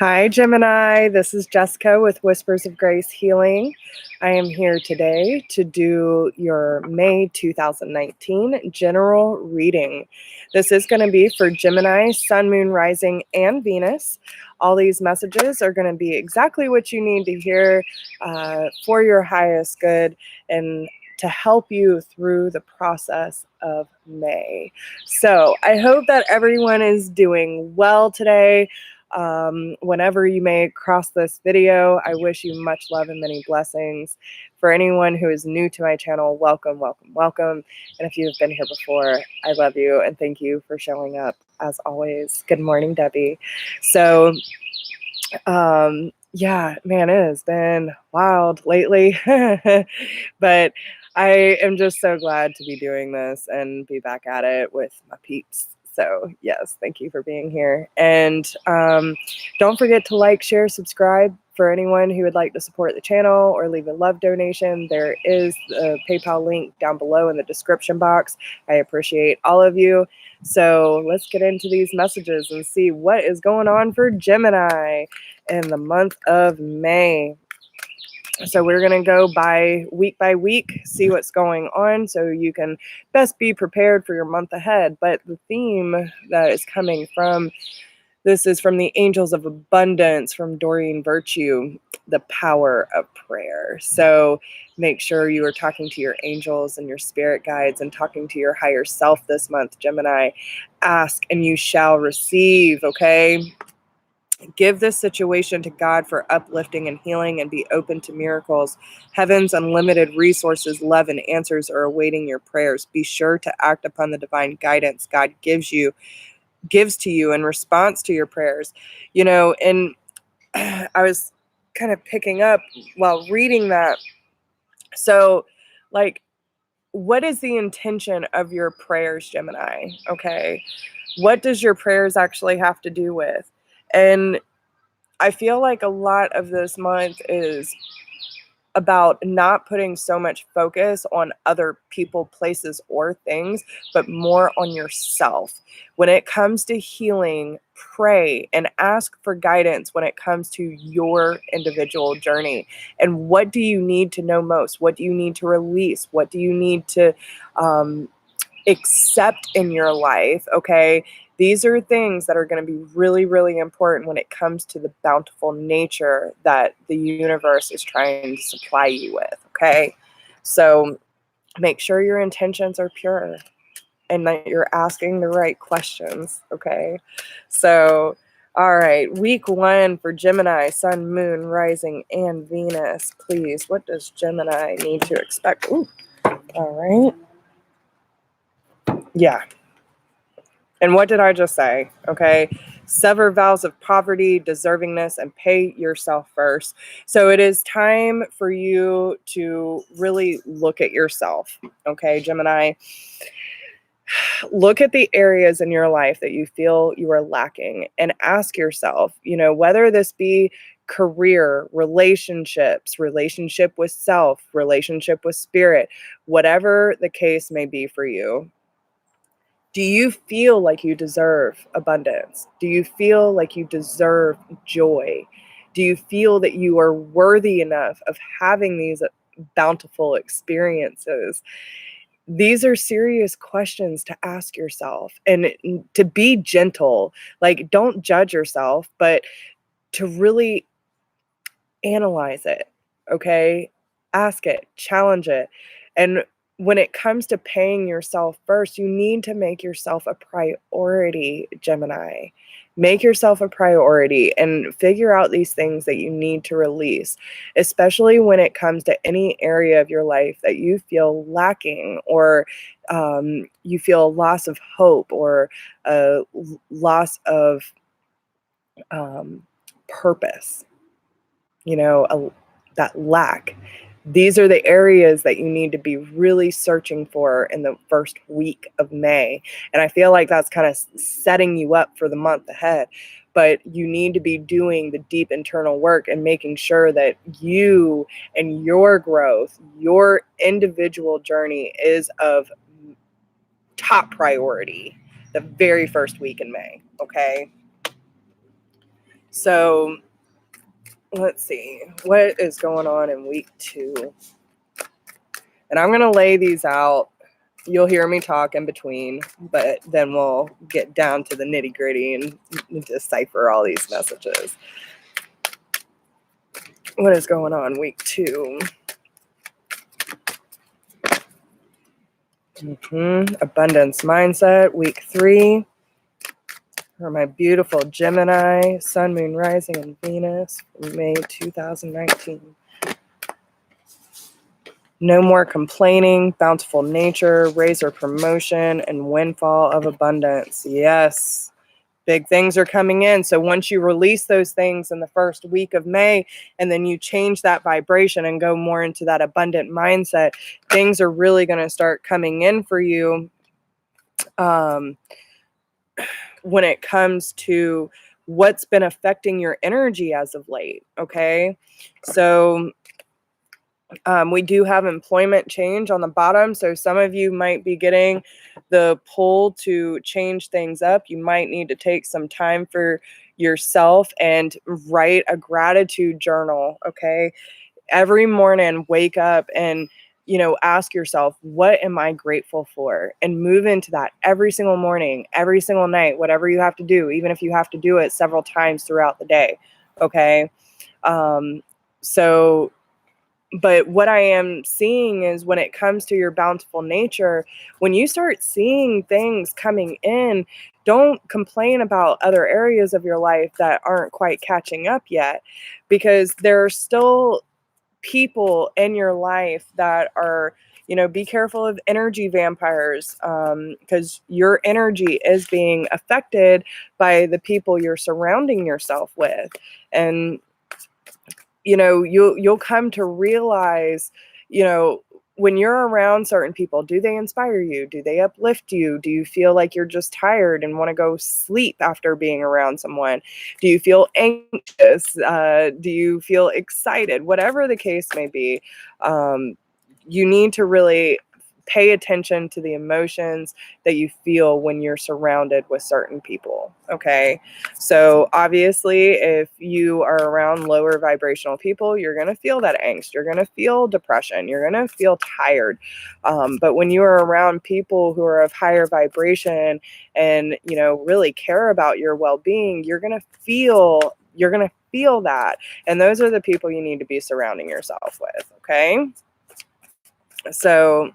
Hi, Gemini. This is Jessica with Whispers of Grace Healing. I am here today to do your May 2019 general reading. This is going to be for Gemini, Sun, Moon, Rising, and Venus. All these messages are going to be exactly what you need to hear for your highest good and to help you through the process of May. So I hope that everyone is doing well today. Whenever you may cross this video, I wish you much love and many blessings. For anyone who is new to my channel, welcome, welcome, welcome. And if you have been here before, I love you and thank you for showing up as always. Good morning, Debbie. So, yeah, man, it has been wild lately, but I am just so glad to be doing this and be back at it with my peeps. So yes, thank you for being here. And don't forget to like, share, subscribe. For anyone who would like to support the channel or leave a love donation, there is a PayPal link down below in the description box. I appreciate all of you. So let's get into these messages and see what is going on for Gemini in the month of May. So we're going to go by week, see what's going on so you can best be prepared for your month ahead. But the theme that is coming from this is from the Angels of Abundance from Doreen Virtue, the power of prayer. So make sure you are talking to your angels and your spirit guides and talking to your higher self this month, Gemini. Ask and you shall receive, okay? Give this situation to God for uplifting and healing and be open to miracles. Heaven's unlimited resources, love, and answers are awaiting your prayers. Be sure to act upon the divine guidance God gives to you in response to your prayers. You know, and I was kind of picking up while reading that. So, like, what is the intention of your prayers, Gemini? Okay. What does your prayers actually have to do with? And I feel like a lot of this month is about not putting so much focus on other people, places, or things, but more on yourself. When it comes to healing, pray and ask for guidance when it comes to your individual journey. And what do you need to know most? What do you need to release? What do you need to accept in your life? Okay. These are things that are going to be really, really important when it comes to the bountiful nature that the universe is trying to supply you with. Okay. So make sure your intentions are pure and that you're asking the right questions. Okay. So, all right. Week 1 for Gemini, Sun, Moon, Rising, and Venus. Please, what does Gemini need to expect? Ooh. All right. Yeah. And what did I just say? Okay. Sever vows of poverty, deservingness, and pay yourself first. So it is time for you to really look at yourself. Okay, Gemini. Look at the areas in your life that you feel you are lacking and ask yourself, you know, whether this be career, relationships, relationship with self, relationship with spirit, whatever the case may be for you. Do you feel like you deserve abundance? Do you feel like you deserve joy? Do you feel that you are worthy enough of having these bountiful experiences? These are serious questions to ask yourself and to be gentle. Like, don't judge yourself, but to really analyze it, okay? Ask it, challenge it. And when it comes to paying yourself first, you need to make yourself a priority, Gemini. Make yourself a priority and figure out these things that you need to release, especially when it comes to any area of your life that you feel lacking or you feel a loss of hope or a loss of purpose, you know, that lack. These are the areas that you need to be really searching for in the first week of May. And I feel like that's kind of setting you up for the month ahead. But you need to be doing the deep internal work and making sure that you and your growth, your individual journey is of top priority the very first week in May. Okay. So let's see what is going on in week 2. And I'm going to lay these out. You'll hear me talk in between, but then we'll get down to the nitty gritty and decipher all these messages. What is going on week 2? Abundance mindset, week 3. For my beautiful Gemini, Sun, Moon, Rising, and Venus, May 2019. No more complaining, bountiful nature, raise or promotion, and windfall of abundance. Yes, big things are coming in. So once you release those things in the first week of May, and then you change that vibration and go more into that abundant mindset, things are really going to start coming in for you when it comes to what's been affecting your energy as of late. Okay, so we do have employment change on the bottom. So some of you might be getting the pull to change things up. You might need to take some time for yourself and write a gratitude journal. Okay, every morning, wake up and ask yourself, what am I grateful for? And move into that every single morning, every single night, whatever you have to do, even if you have to do it several times throughout the day. Okay. But what I am seeing is when it comes to your bountiful nature, when you start seeing things coming in, don't complain about other areas of your life that aren't quite catching up yet, because there are still people in your life that are, be careful of energy vampires, because your energy is being affected by the people you're surrounding yourself with. And you'll come to realize, when you're around certain people, do they inspire you? Do they uplift you? Do you feel like you're just tired and want to go sleep after being around someone? Do you feel anxious? Do you feel excited? Whatever the case may be, you need to really pay attention to the emotions that you feel when you're surrounded with certain people. Okay. So obviously, if you are around lower vibrational people, you're going to feel that angst. You're going to feel depression. You're going to feel tired. But when you are around people who are of higher vibration and, really care about your well-being, you're going to feel that. And those are the people you need to be surrounding yourself with. Okay. So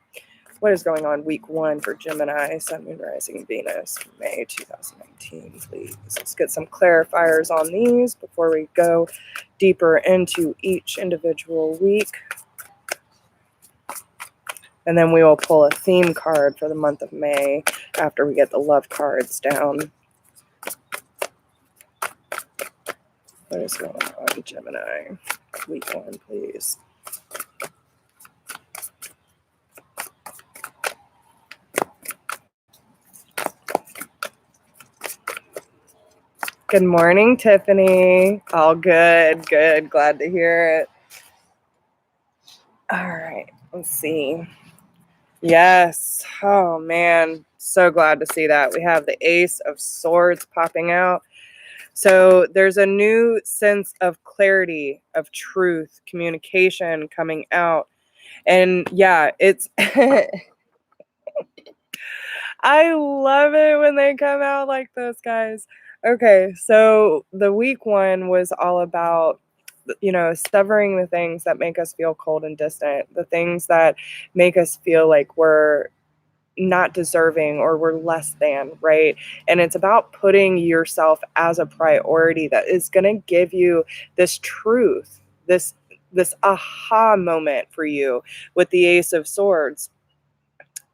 what is going on week 1 for Gemini, Sun, Moon, Rising, Venus, May 2019, please? Let's get some clarifiers on these before we go deeper into each individual week. And then we will pull a theme card for the month of May after we get the love cards down. What is going on, Gemini? Week 1, please. Good morning, Tiffany. All good, good. Glad to hear it. All right, let's see. Yes. Oh, man. So glad to see that. We have the Ace of Swords popping out. So there's a new sense of clarity, of truth, communication coming out. And yeah, it's... I love it when they come out like this, guys. Okay, so the week 1 was all about, severing the things that make us feel cold and distant, the things that make us feel like we're not deserving or we're less than, right? And it's about putting yourself as a priority that is going to give you this truth, this aha moment for you with the Ace of Swords.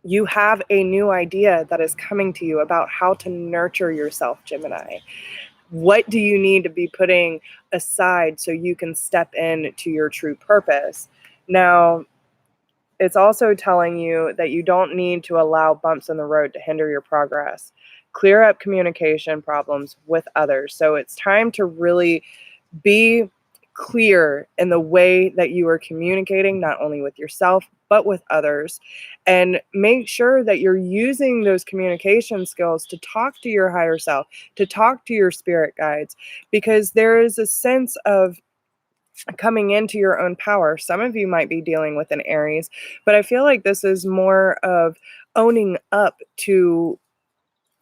You have a new idea that is coming to you about how to nurture yourself, Gemini. What do you need to be putting aside so you can step into your true purpose? Now, it's also telling you that you don't need to allow bumps in the road to hinder your progress. Clear up communication problems with others. So it's time to really be clear in the way that you are communicating, not only with yourself, but with others. And make sure that you're using those communication skills to talk to your higher self, to talk to your spirit guides, because there is a sense of coming into your own power. Some of you might be dealing with an Aries, but I feel like this is more of owning up to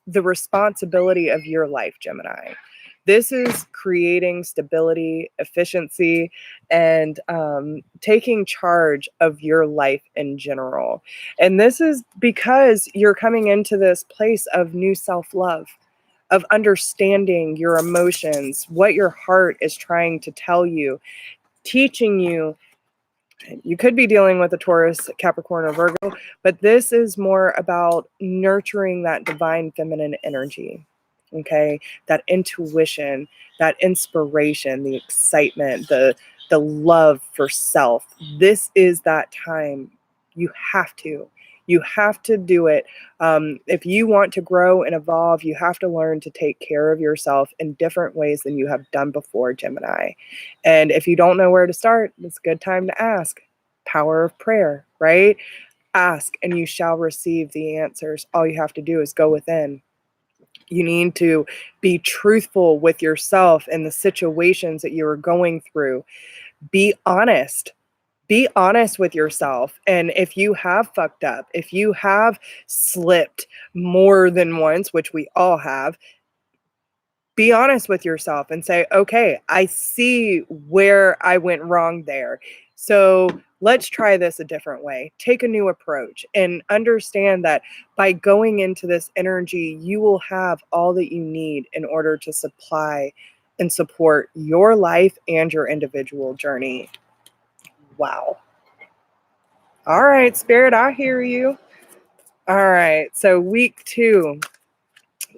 the responsibility of your life, Gemini. This is creating stability, efficiency, and taking charge of your life in general. And this is because you're coming into this place of new self-love, of understanding your emotions, what your heart is trying to tell you, teaching you. You could be dealing with a Taurus, Capricorn, or Virgo, but this is more about nurturing that divine feminine energy, okay? That intuition, that inspiration, the excitement, the love for self. This is that time. You have to. You have to do it. If you want to grow and evolve, you have to learn to take care of yourself in different ways than you have done before, Gemini. And if you don't know where to start, it's a good time to ask. Power of prayer, right? Ask and you shall receive the answers. All you have to do is go within. You need to be truthful with yourself in the situations that you are going through. Be honest. Be honest with yourself. And if you have fucked up, if you have slipped more than once, which we all have, be honest with yourself and say, okay, I see where I went wrong there. So let's try this a different way. Take a new approach and understand that by going into this energy, you will have all that you need in order to supply and support your life and your individual journey. Wow. All right, Spirit, I hear you. All right, so week 2.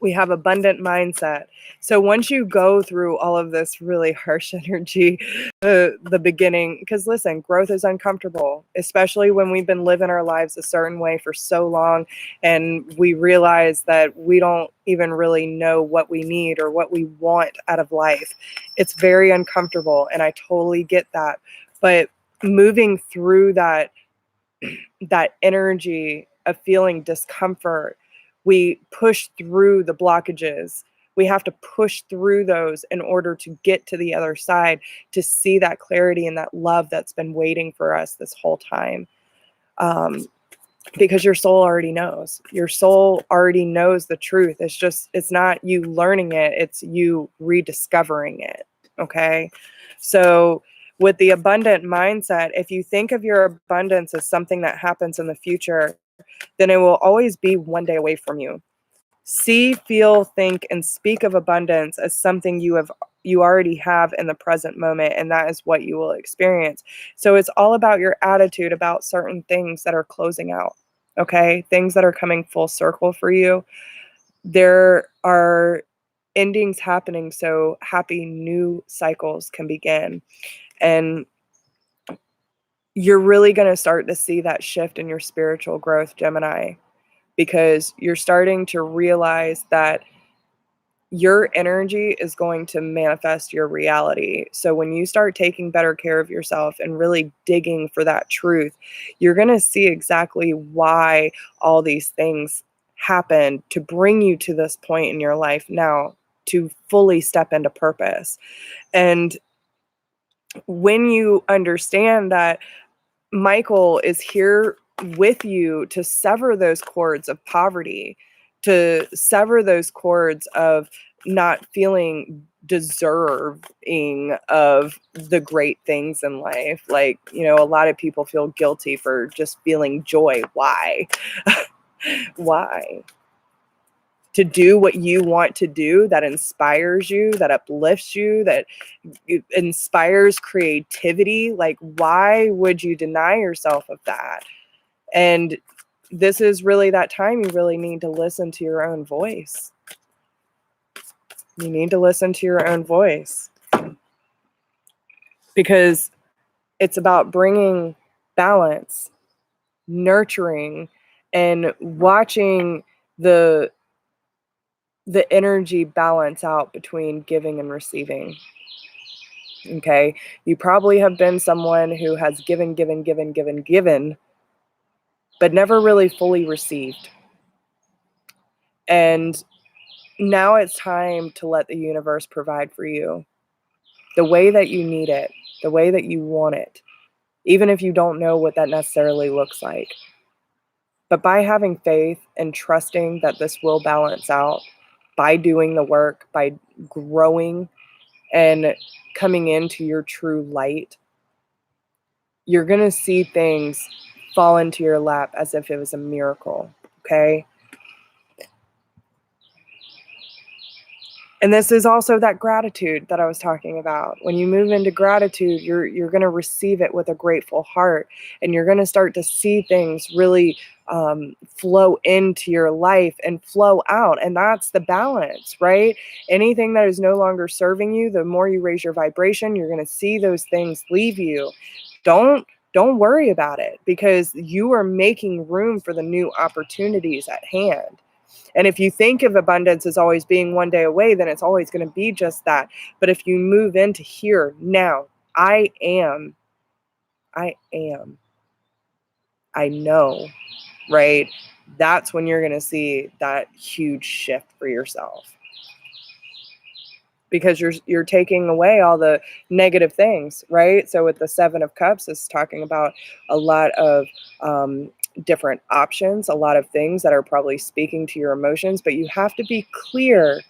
We have abundant mindset. So once you go through all of this really harsh energy, the beginning, because listen, growth is uncomfortable, especially when we've been living our lives a certain way for so long and we realize that we don't even really know what we need or what we want out of life. It's very uncomfortable, and I totally get that. But moving through that energy of feeling discomfort, we push through the blockages. We have to push through those in order to get to the other side, to see that clarity and that love that's been waiting for us this whole time. Because your soul already knows. Your soul already knows the truth. It's not you learning it, it's you rediscovering it. Okay. So with the abundant mindset, if you think of your abundance as something that happens in the future, then it will always be one day away from you. See, feel, think, and speak of abundance as something you already have in the present moment, and that is what you will experience. So it's all about your attitude about certain things that are closing out, okay? Things that are coming full circle for you. There are endings happening, so happy new cycles can begin. And you're really going to start to see that shift in your spiritual growth, Gemini, because you're starting to realize that your energy is going to manifest your reality. So when you start taking better care of yourself and really digging for that truth, you're going to see exactly why all these things happen to bring you to this point in your life now to fully step into purpose. And when you understand that Michael is here with you to sever those cords of poverty, to sever those cords of not feeling deserving of the great things in life. Like, a lot of people feel guilty for just feeling joy. Why? Why? To do what you want to do, that inspires you, that uplifts you, that inspires creativity. Like, why would you deny yourself of that? And this is really that time you really need to listen to your own voice. You need to listen to your own voice, because it's about bringing balance, nurturing, and watching the energy balance out between giving and receiving. Okay. You probably have been someone who has given, but never really fully received. And now it's time to let the universe provide for you the way that you need it, the way that you want it, even if you don't know what that necessarily looks like. But by having faith and trusting that this will balance out, by doing the work, by growing and coming into your true light, you're going to see things fall into your lap as if it was a miracle, okay? And this is also that gratitude that I was talking about. When you move into gratitude, you're going to receive it with a grateful heart, and you're going to start to see things really flow into your life and flow out. And that's the balance, right? Anything that is no longer serving you, the more you raise your vibration, you're going to see those things leave you. Don't worry about it, because you are making room for the new opportunities at hand. And if you think of abundance as always being one day away, then it's always going to be just that. But if you move into here, now, I am, I know, right? That's when you're going to see that huge shift for yourself. Because you're taking away all the negative things, right? So with the Seven of Cups, it's talking about a lot of different options, a lot of things that are probably speaking to your emotions, but you have to be clear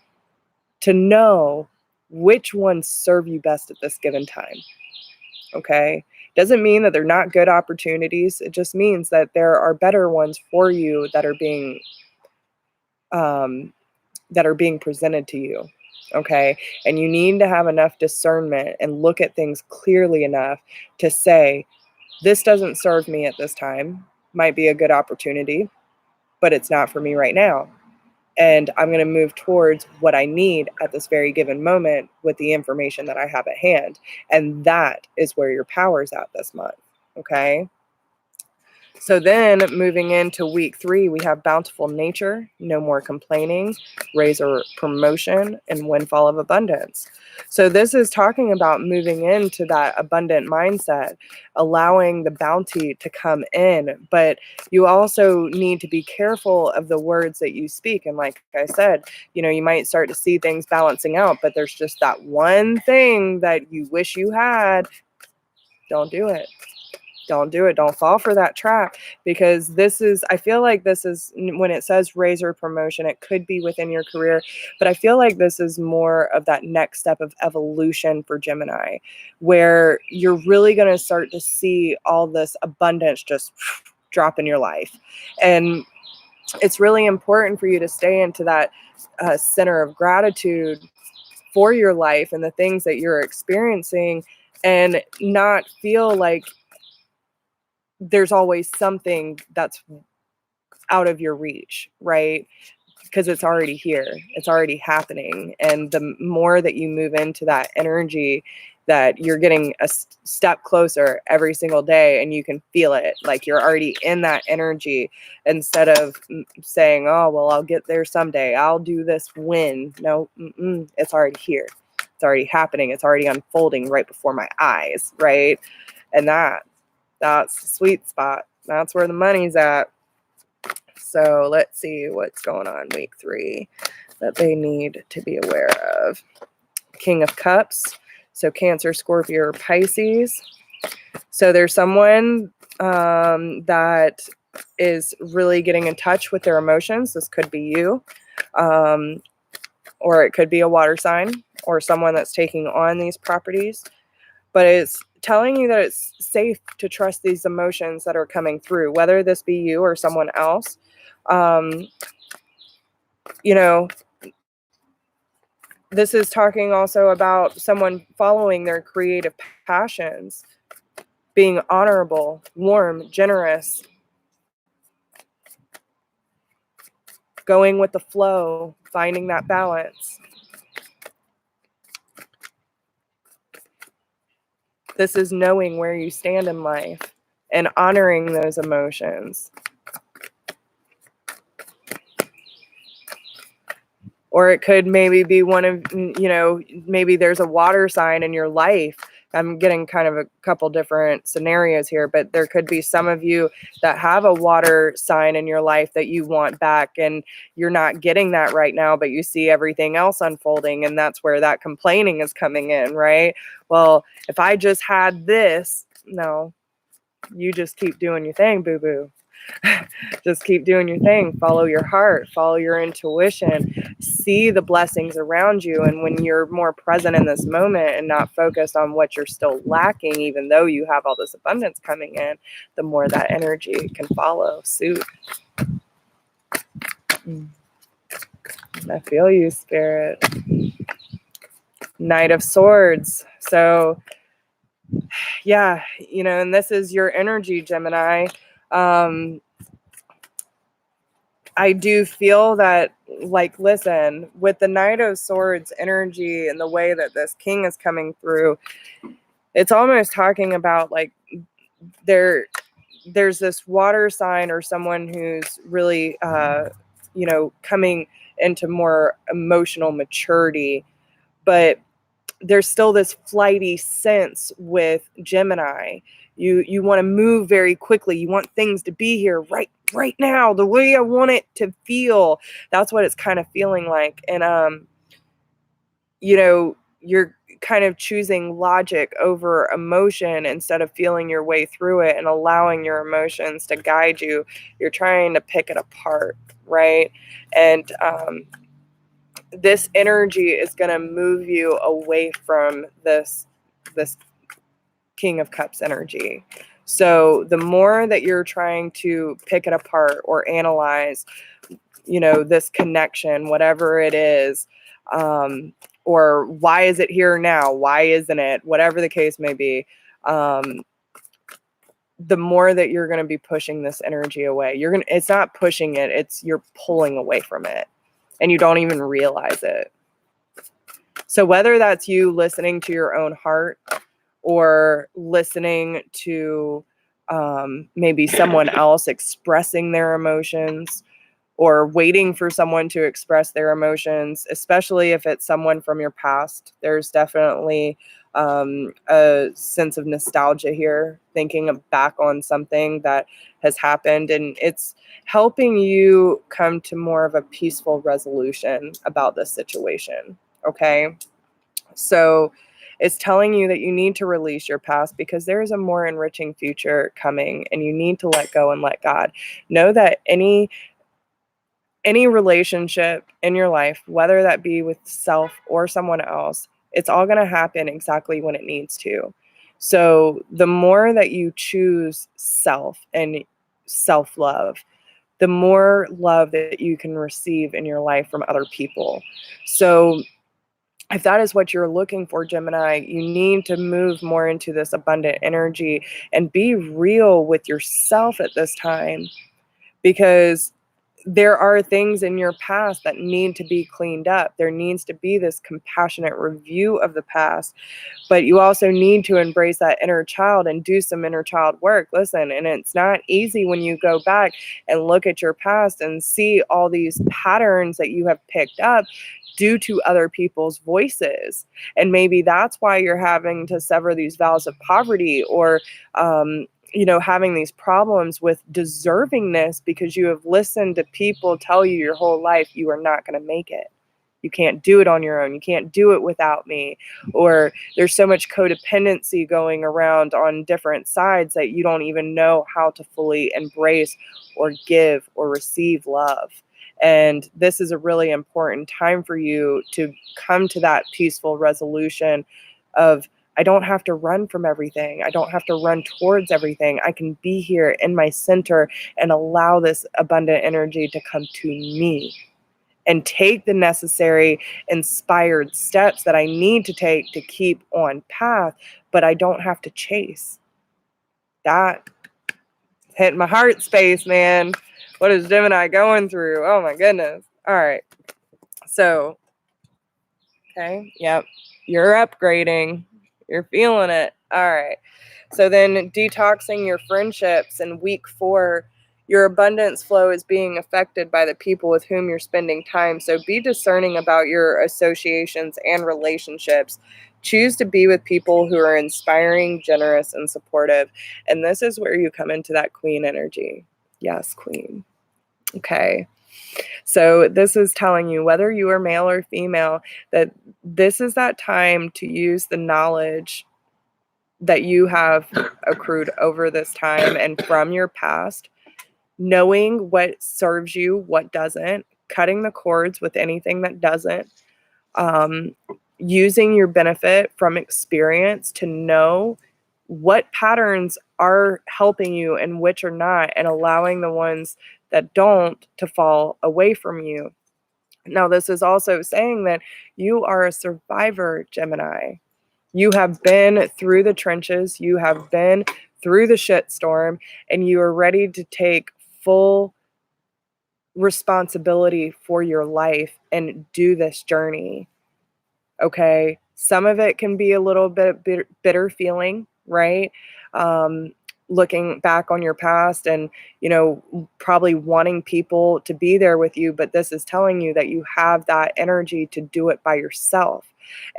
to know which ones serve you best at this given time. Okay? Doesn't mean that they're not good opportunities. It just means that there are better ones for you that are being presented to you. Okay? And you need to have enough discernment and look at things clearly enough to say, this doesn't serve me at this time. Might be a good opportunity, but it's not for me right now. And I'm going to move towards what I need at this very given moment with the information that I have at hand. And that is where your power's at this month. Okay? So then moving into week 3, we have bountiful nature, no more complaining, razor promotion, and windfall of abundance. So this is talking about moving into that abundant mindset, allowing the bounty to come in. But you also need to be careful of the words that you speak. And like I said, you might start to see things balancing out, but there's just that one thing that you wish you had. Don't do it. Don't do it. Don't fall for that trap, because I feel like this is, when it says razor promotion, it could be within your career, but I feel like this is more of that next step of evolution for Gemini, where you're really going to start to see all this abundance just drop in your life. And it's really important for you to stay into that center of gratitude for your life and the things that you're experiencing, and not feel like there's always something that's out of your reach, right? Because it's already here. It's already happening. And the more that you move into that energy, that you're getting a step closer every single day, and you can feel it. Like you're already in that energy, instead of saying, oh, well, I'll get there someday. I'll do this when. No, it's already here. It's already happening. It's already unfolding right before my eyes, right? And that's the sweet spot. That's where the money's at. So let's see what's going on week 3 that they need to be aware of. King of Cups. So Cancer, Scorpio, or Pisces. So there's someone that is really getting in touch with their emotions. This could be you. Or it could be a water sign or someone that's taking on these properties. But it's telling you that it's safe to trust these emotions that are coming through, whether this be you or someone else. This is talking also about someone following their creative passions, being honorable, warm, generous, going with the flow, finding that balance. This is knowing where you stand in life and honoring those emotions. Or it could maybe be one of, maybe there's a water sign in your life. I'm getting kind of a couple different scenarios here, but there could be some of you that have a water sign in your life that you want back, and you're not getting that right now, but you see everything else unfolding, and that's where that complaining is coming in, right? Well, if I just had this, no, you just keep doing your thing, boo-boo. Just keep doing your thing. Follow your heart, follow your intuition, see the blessings around you. And when you're more present in this moment and not focused on what you're still lacking, even though you have all this abundance coming in, the more that energy can follow suit. I feel you, Spirit. Knight of Swords. So yeah, and this is your energy, Gemini. I do feel that, like, listen, with the Knight of Swords energy and the way that this king is coming through, it's almost talking about, like, there's this water sign or someone who's really, coming into more emotional maturity, but there's still this flighty sense with Gemini. You want to move very quickly. You want things to be here right now, the way I want it to feel. That's what it's kind of feeling like. And you're kind of choosing logic over emotion instead of feeling your way through it and allowing your emotions to guide you. You're trying to pick it apart, right? And this energy is going to move you away from this King of Cups energy. So the more that you're trying to pick it apart or analyze, this connection, whatever it is, or why is it here now? Why isn't it? Whatever the case may be, the more that you're going to be pushing this energy away. It's not pushing it, you're pulling away from it, and you don't even realize it. So whether that's you listening to your own heart or listening to maybe someone else expressing their emotions, or waiting for someone to express their emotions, especially if it's someone from your past, there's definitely a sense of nostalgia here, thinking back on something that has happened, and it's helping you come to more of a peaceful resolution about this situation. Okay, so it's telling you that you need to release your past because there is a more enriching future coming, and you need to let go and let God. Know that any relationship in your life, whether that be with self or someone else, it's all going to happen exactly when it needs to. So the more that you choose self and self-love, the more love that you can receive in your life from other people. So if that is what you're looking for, Gemini, you need to move more into this abundant energy and be real with yourself at this time, because there are things in your past that need to be cleaned up. There needs to be this compassionate review of the past, but you also need to embrace that inner child and do some inner child work. Listen, and it's not easy when you go back and look at your past and see all these patterns that you have picked up due to other people's voices. And maybe that's why you're having to sever these vows of poverty, or having these problems with deservingness, because you have listened to people tell you your whole life you are not going to make it. You can't do it on your own. You can't do it without me. Or there's so much codependency going around on different sides that you don't even know how to fully embrace or give or receive love. And this is a really important time for you to come to that peaceful resolution of, I don't have to run from everything. I don't have to run towards everything. I can be here in my center and allow this abundant energy to come to me, and take the necessary inspired steps that I need to take to keep on path, but I don't have to chase. That hit my heart space, man. What is Gemini going through? Oh my goodness. All right. So, okay. Yep. You're upgrading. You're feeling it. All right. So then detoxing your friendships in week 4, Your abundance flow is being affected by the people with whom you're spending time. So be discerning about your associations and relationships. Choose to be with people who are inspiring, generous, and supportive. And this is where you come into that queen energy. Yes, queen. Okay. So this is telling you, whether you are male or female, that this is that time to use the knowledge that you have accrued over this time and from your past, knowing what serves you, what doesn't, cutting the cords with anything that doesn't, um, using your benefit from experience to know what patterns are helping you and which are not, and allowing the ones that don't to fall away from you. Now, this is also saying that you are a survivor, Gemini. You have been through the trenches, you have been through the shitstorm, and you are ready to take full responsibility for your life and do this journey. Okay. Some of it can be a little bit bitter feeling, right? Um, Looking back on your past and, probably wanting people to be there with you, but this is telling you that you have that energy to do it by yourself.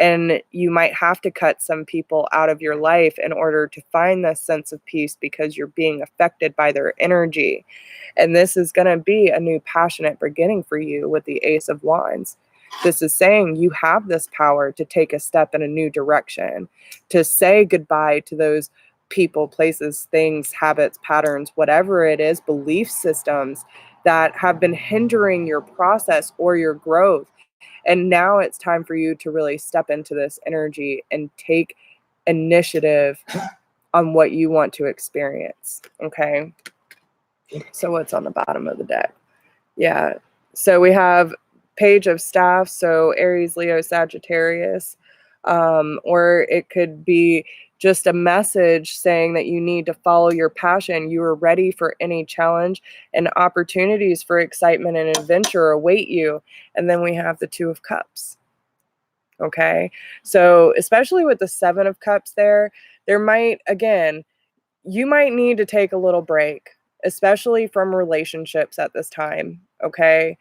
And you might have to cut some people out of your life in order to find this sense of peace because you're being affected by their energy. And this is going to be a new passionate beginning for you with the Ace of Wands. This is saying you have this power to take a step in a new direction, to say goodbye to those people, places, things, habits, patterns, whatever it is, belief systems that have been hindering your process or your growth. And now it's time for you to really step into this energy and take initiative on what you want to experience. Okay. So what's on the bottom of the deck? Yeah. So we have Page of Staff, so Aries, Leo, Sagittarius. Or it could be just a message saying that you need to follow your passion. You are ready for any challenge, and opportunities for excitement and adventure await you. And then we have the Two of Cups. Okay. So especially with the Seven of Cups there might, again, you might need to take a little break, especially from relationships at this time. Okay.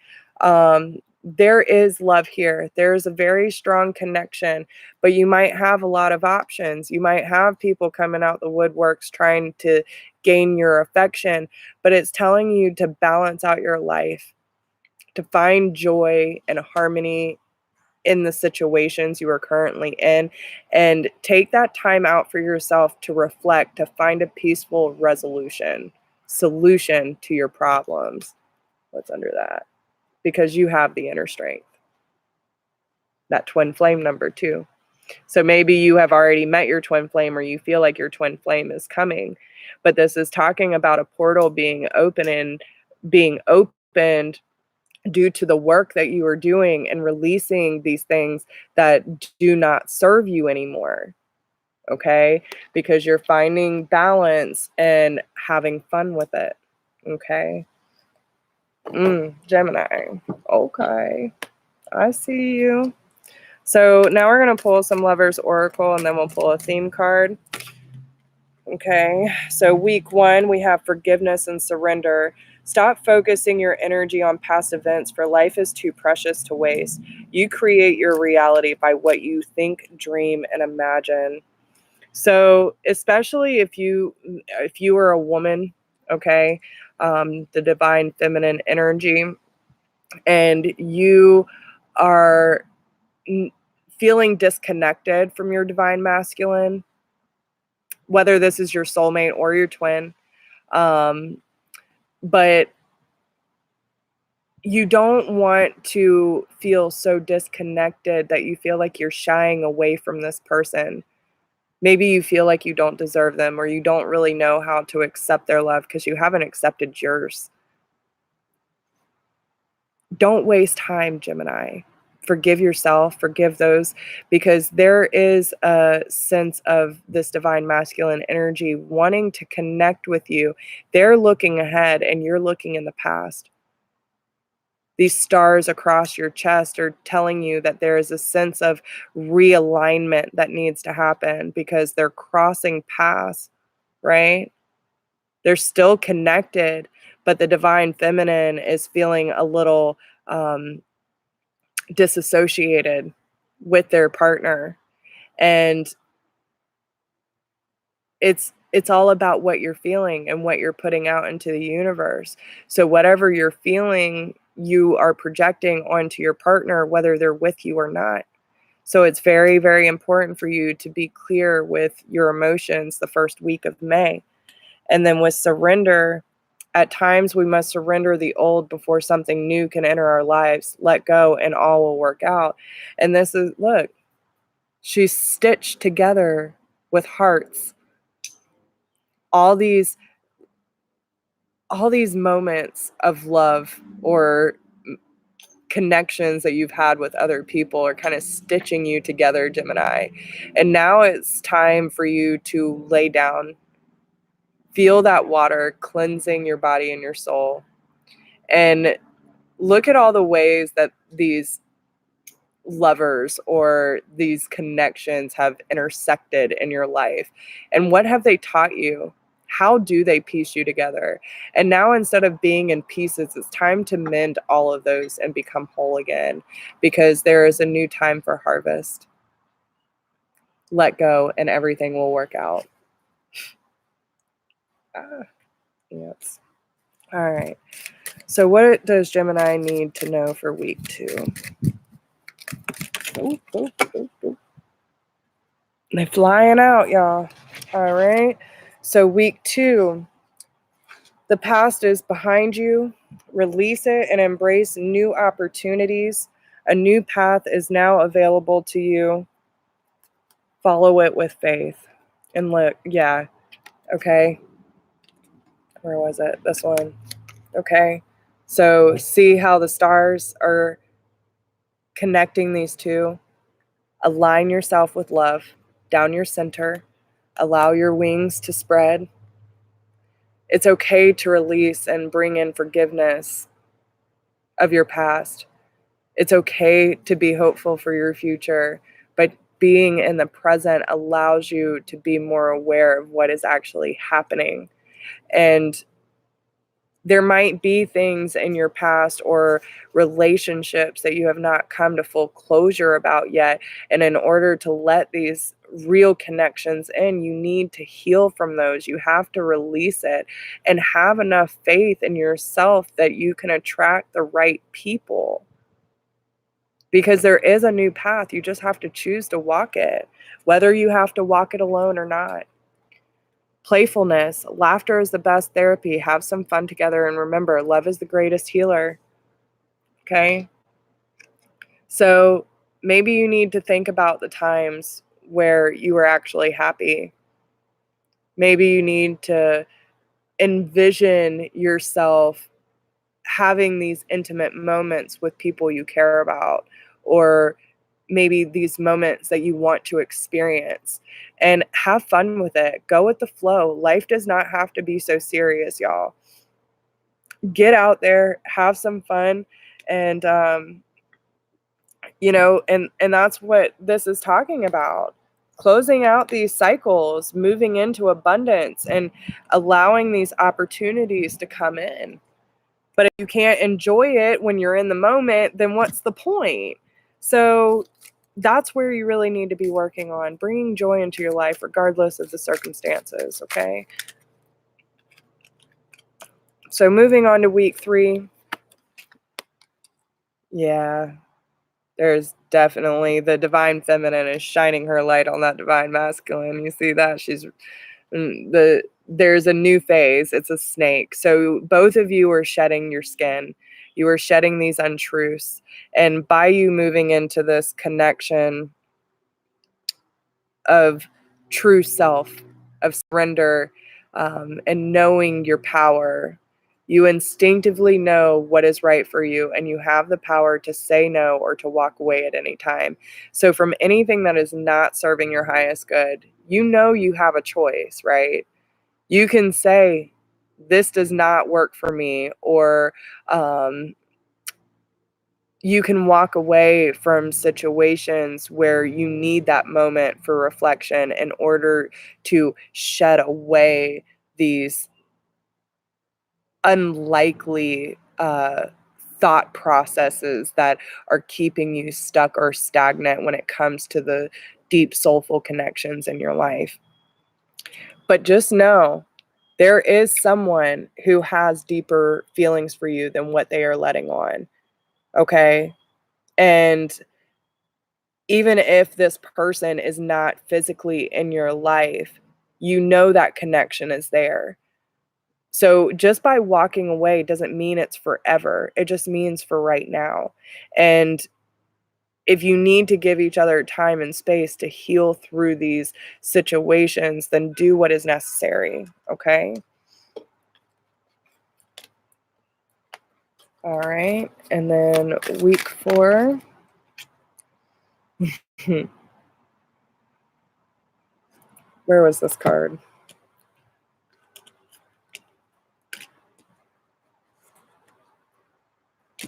There is love here. There's a very strong connection, but you might have a lot of options. You might have people coming out the woodworks trying to gain your affection, but it's telling you to balance out your life, to find joy and harmony in the situations you are currently in, and take that time out for yourself to reflect, to find a peaceful solution to your problems. What's under that? Because you have the inner strength. That twin flame number 2. So maybe you have already met your twin flame, or you feel like your twin flame is coming, but this is talking about a portal being opened due to the work that you are doing and releasing these things that do not serve you anymore. Okay? Because you're finding balance and having fun with it. Okay? Gemini. Okay. I see you. So now we're going to pull some Lovers Oracle, and then we'll pull a theme card. Okay, so week 1, we have forgiveness and surrender. Stop focusing your energy on past events, for life is too precious to waste. You create your reality by what you think, dream, and imagine. So especially if you are a woman, okay, the divine feminine energy, and you are feeling disconnected from your divine masculine, whether this is your soulmate or your twin, but you don't want to feel so disconnected that you feel like you're shying away from this person. Maybe you feel like you don't deserve them, or you don't really know how to accept their love because you haven't accepted yours. Don't waste time, Gemini. Forgive yourself, forgive those, because there is a sense of this divine masculine energy wanting to connect with you. They're looking ahead and you're looking in the past. These stars across your chest are telling you that there is a sense of realignment that needs to happen because they're crossing paths, right? They're still connected, but the divine feminine is feeling a little disassociated with their partner. And it's all about what you're feeling and what you're putting out into the universe. So whatever you're feeling, you are projecting onto your partner, whether they're with you or not. So it's very, very important for you to be clear with your emotions the first week of May. And then with surrender, at times we must surrender the old before something new can enter our lives. Let go and all will work out. And this is, look, she's stitched together with hearts. All these moments of love or connections that you've had with other people are kind of stitching you together, Gemini. And now it's time for you to lay down, feel that water cleansing your body and your soul, and look at all the ways that these lovers or these connections have intersected in your life. And what have they taught you? How do they piece you together? And now, instead of being in pieces, it's time to mend all of those and become whole again, because there is a new time for harvest. Let go and everything will work out. Yes. All right. So what does Gemini need to know for week 2? Ooh, ooh, ooh, ooh. They're flying out, y'all. All right. So week 2, the past is behind you. Release it and embrace new opportunities. A new path is now available to you. Follow it with faith. And look, yeah, okay. Where was it? This one. Okay. So see how the stars are connecting these two? Align yourself with love down your center. Allow your wings to spread. It's okay to release and bring in forgiveness of your past. It's okay to be hopeful for your future, but being in the present allows you to be more aware of what is actually happening. And there might be things in your past or relationships that you have not come to full closure about yet. And in order to let these real connections in, you need to heal from those. You have to release it and have enough faith in yourself that you can attract the right people. Because there is a new path. You just have to choose to walk it, whether you have to walk it alone or not. Playfulness, laughter is the best therapy. Have some fun together, and remember, love is the greatest healer. Okay? So maybe you need to think about the times where you were actually happy. Maybe you need to envision yourself having these intimate moments with people you care about, or maybe these moments that you want to experience, and have fun with it. Go with the flow. Life does not have to be so serious, y'all. Get out there, have some fun, and and that's what this is talking about. Closing out these cycles, moving into abundance, and allowing these opportunities to come in. But if you can't enjoy it when you're in the moment, then what's the point? So that's where you really need to be working on, bringing joy into your life regardless of the circumstances, okay? So moving on to week 3. Yeah, there's definitely the divine feminine is shining her light on that divine masculine. You see that? There's a new phase. It's a snake. So both of you are shedding your skin. You are shedding these untruths. And by you moving into this connection of true self, of surrender, and knowing your power, you instinctively know what is right for you, and you have the power to say no or to walk away at any time. So from anything that is not serving your highest good, you know you have a choice, right? You can say, this does not work for me, or you can walk away from situations where you need that moment for reflection in order to shed away these unlikely thought processes that are keeping you stuck or stagnant when it comes to the deep soulful connections in your life. But just know there is someone who has deeper feelings for you than what they are letting on. Okay. And even if this person is not physically in your life, you know that connection is there. So just by walking away doesn't mean it's forever. It just means for right now. And if you need to give each other time and space to heal through these situations, then do what is necessary. Okay. All right. And then week 4. Where was this card?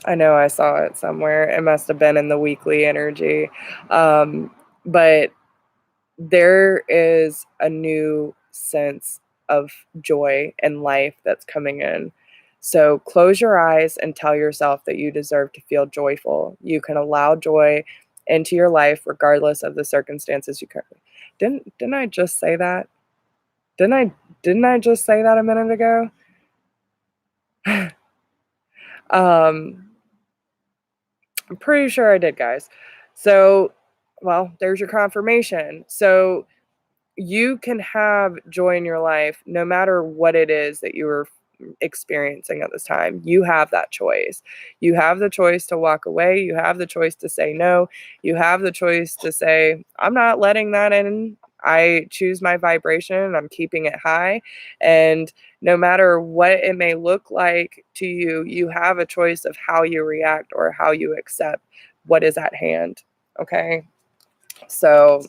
I know I saw it somewhere. It must have been in the weekly energy. But there is a new sense of joy and life that's coming in. So close your eyes and tell yourself that you deserve to feel joyful. You can allow joy into your life regardless of the circumstances you currently. Didn't I just say that? Didn't I just say that a minute ago? um I'm pretty sure I did, guys. So, well, there's your confirmation. So you can have joy in your life no matter what it is that you are experiencing at this time. You have that choice. You have the choice to walk away. You have the choice to say no. You have the choice to say, I'm not letting that in. I choose my vibration. I'm keeping it high. And no matter what it may look like to you, you have a choice of how you react or how you accept what is at hand. Okay. So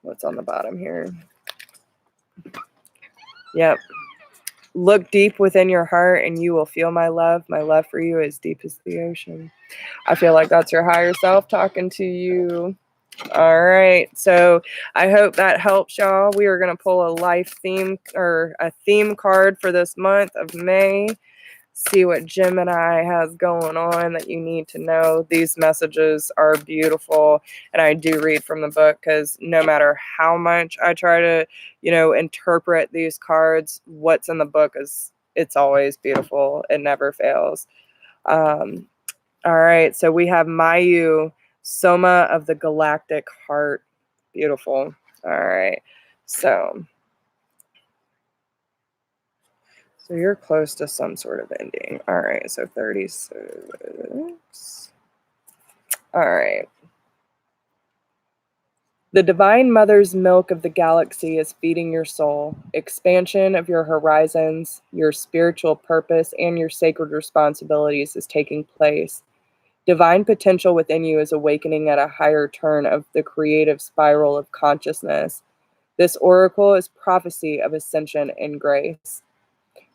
what's on the bottom here? Yep. Look deep within your heart and you will feel my love. My love for you is deep as the ocean. I feel like that's your higher self talking to you. All right. So I hope that helps y'all. We are going to pull a life theme or a theme card for this month of May. See what Gemini has going on that you need to know. These messages are beautiful, and I do read from the book because no matter how much I try to, interpret these cards, what's in the book it's always beautiful. It never fails. All right, so we have Mayu, Soma of the Galactic Heart. Beautiful. All right, so you're close to some sort of ending. All right, so 36. All right. The Divine Mother's milk of the galaxy is feeding your soul. Expansion of your horizons, your spiritual purpose, and your sacred responsibilities is taking place. Divine potential within you is awakening at a higher turn of the creative spiral of consciousness. This oracle is prophecy of ascension and grace.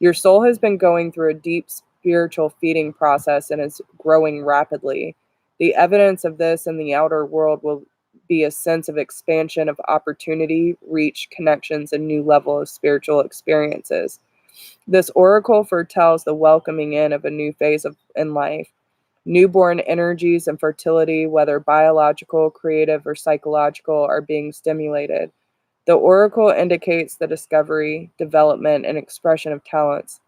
Your soul has been going through a deep spiritual feeding process and is growing rapidly. The evidence of this in the outer world will be a sense of expansion of opportunity, reach, connections, and new level of spiritual experiences. This oracle foretells the welcoming in of a new phase in life. Newborn energies and fertility, whether biological, creative, or psychological, are being stimulated. The oracle indicates the discovery, development, and expression of talents.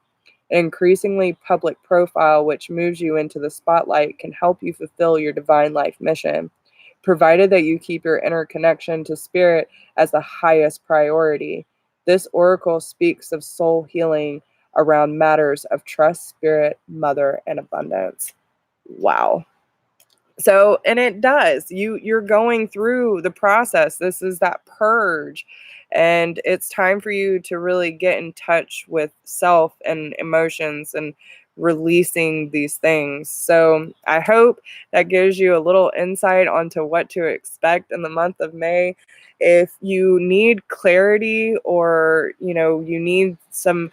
An increasingly public profile which moves you into the spotlight can help you fulfill your divine life mission, provided that you keep your inner connection to spirit as the highest priority. This oracle speaks of soul healing around matters of trust, spirit, mother, and abundance. Wow. So, and it does. You're going through the process. This is that purge. And it's time for you to really get in touch with self and emotions and releasing these things. So, I hope that gives you a little insight onto what to expect in the month of May. If you need clarity or, you need some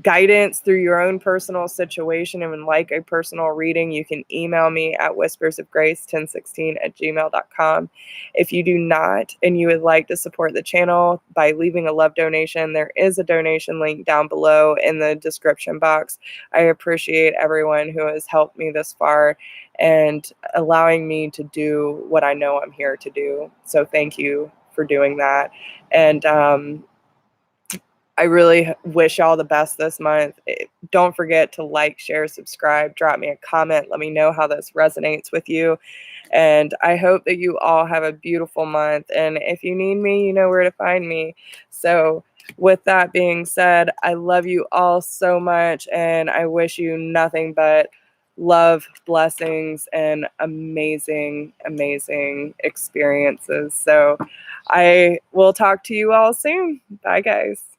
guidance through your own personal situation and would like a personal reading, you can email me at whispersofgrace1016@gmail.com. If you do not and you would like to support the channel by leaving a love donation, there is a donation link down below in the description box. I appreciate everyone who has helped me this far and allowing me to do what I know I'm here to do. So thank you for doing that. And I really wish y'all the best this month. Don't forget to like, share, subscribe, drop me a comment. Let me know how this resonates with you. And I hope that you all have a beautiful month. And if you need me, you know where to find me. So with that being said, I love you all so much. And I wish you nothing but love, blessings, and amazing, amazing experiences. So I will talk to you all soon. Bye, guys.